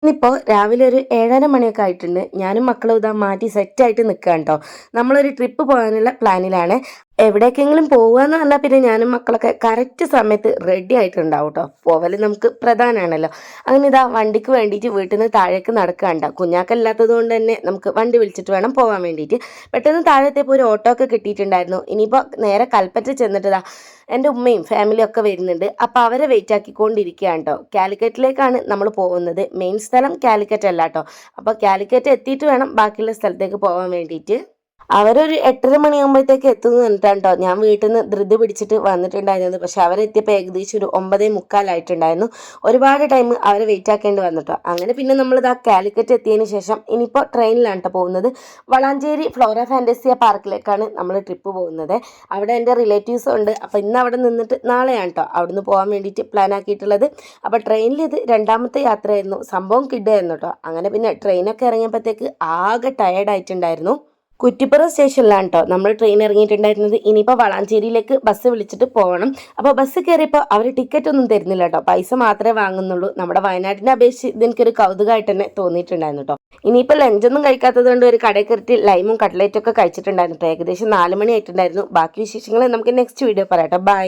ഇന്നിപ്പോൾ രാവിലെ ഒരു 7:30 മണിയൊക്കെ ആയിട്ടുണ്ട്. ഞാനും മക്കളും ഇതാ മാറ്റി സെറ്റായിട്ട് നിൽക്കുകയാണ് കേട്ടോ. നമ്മളൊരു ട്രിപ്പ് പോകാനുള്ള പ്ലാനിലാണ്. എവിടേക്കെങ്കിലും പോകുകയെന്ന് പറഞ്ഞാൽ പിന്നെ ഞാനും മക്കളൊക്കെ കറക്റ്റ് സമയത്ത് റെഡി ആയിട്ടുണ്ടാവും കേട്ടോ. പോവൽ നമുക്ക് പ്രധാനമാണല്ലോ. അങ്ങനെ ഇതാ വണ്ടിക്ക് വേണ്ടിയിട്ട് വീട്ടിൽ നിന്ന് താഴേക്ക് നടക്കുകയാണ്. കുഞ്ഞാക്കല്ലാത്തത് കൊണ്ട് തന്നെ നമുക്ക് വണ്ടി വിളിച്ചിട്ട് വേണം പോകാൻ വേണ്ടിയിട്ട്. പെട്ടെന്ന് താഴെത്തിയപ്പോൾ ഒരു ഓട്ടോ ഒക്കെ കിട്ടിയിട്ടുണ്ടായിരുന്നു. ഇനിയിപ്പോൾ നേരെ കൽപ്പറ്റ ചെന്നിട്ട് ഇതാ എൻ്റെ ഉമ്മയും ഫാമിലിയും ഒക്കെ വരുന്നുണ്ട്. അപ്പോൾ അവരെ വെയിറ്റ് ആക്കിക്കൊണ്ടിരിക്കുകയാണ് കേട്ടോ. കാലിക്കറ്റിലേക്കാണ് നമ്മൾ പോകുന്നത്. മെയിൻ സ്ഥലം കാലിക്കറ്റ് അല്ല കേട്ടോ. അപ്പോൾ കാലിക്കറ്റ് എത്തിയിട്ട് വേണം ബാക്കിയുള്ള സ്ഥലത്തേക്ക് പോകാൻ വേണ്ടിയിട്ട്. അവരൊരു 8:30 മണിയാകുമ്പോഴത്തേക്ക് എത്തുന്നു പറഞ്ഞിട്ടാണ് കേട്ടോ ഞാൻ വീട്ടിൽ നിന്ന് ധൃതി പിടിച്ചിട്ട് വന്നിട്ടുണ്ടായിരുന്നത്. പക്ഷെ അവരെത്തിയപ്പോൾ ഏകദേശം ഒരു 9:45 ഒരുപാട് ടൈം അവരെ വെയിറ്റ് ആക്കേണ്ടി വന്നിട്ടോ. അങ്ങനെ പിന്നെ നമ്മളിത് ആ കാലിക്കറ്റ് എത്തിയതിന് ശേഷം ഇനിയിപ്പോൾ ട്രെയിനിലാണ് കേട്ടോ പോകുന്നത്. വളാഞ്ചേരി ഫ്ലോറ ഫാൻറ്റസിയ പാർക്കിലേക്കാണ് നമ്മൾ ട്രിപ്പ് പോകുന്നത്. അവിടെ എൻ്റെ റിലേറ്റീവ്സും ഉണ്ട്. അപ്പോൾ ഇന്ന് അവിടെ നിന്നിട്ട് നാളെയാണ് കേട്ടോ അവിടുന്ന് പോകാൻ വേണ്ടിയിട്ട് പ്ലാൻ ആക്കിയിട്ടുള്ളത്. അപ്പോൾ ട്രെയിനിൽ ഇത് രണ്ടാമത്തെ യാത്രയായിരുന്നു. സംഭവം കിഡായിരുന്നു കേട്ടോ. അങ്ങനെ പിന്നെ ട്രെയിനൊക്കെ ഇറങ്ങിയപ്പോഴത്തേക്ക് ആകെ ടയേർഡായിട്ടുണ്ടായിരുന്നു. കുറ്റിപ്പുറം സ്റ്റേഷനിലാണ് കേട്ടോ നമ്മൾ ട്രെയിൻ ഇറങ്ങിയിട്ടുണ്ടായിരുന്നത്. ഇനിയിപ്പോൾ വളാഞ്ചേരിയിലേക്ക് ബസ് വിളിച്ചിട്ട് പോകണം. അപ്പോൾ ബസ് കയറിയപ്പോൾ അവർ ടിക്കറ്റ് ഒന്നും തരുന്നില്ല കേട്ടോ. പൈസ മാത്രമേ വാങ്ങുന്നുള്ളൂ. നമ്മുടെ വയനാട്ടിനെ അപേക്ഷിച്ച് ഇതെനിക്കൊരു കൗതുകമായിട്ട് തന്നെ തോന്നിയിട്ടുണ്ടായിരുന്നു കേട്ടോ. ഇനിയിപ്പോൾ ലഞ്ചൊന്നും കഴിക്കാത്തത് കൊണ്ട് ഒരു കടയിൽ കയറിയിട്ട് ലൈമും കട്ട്ലേറ്റും ഒക്കെ കഴിച്ചിട്ടുണ്ടായിരുന്നു കേട്ടോ. ഏകദേശം 4 മണി ആയിട്ടുണ്ടായിരുന്നു. ബാക്കി വിശേഷങ്ങൾ നമുക്ക് നെക്സ്റ്റ് വീഡിയോ പറയാം കേട്ടോ. ബൈ.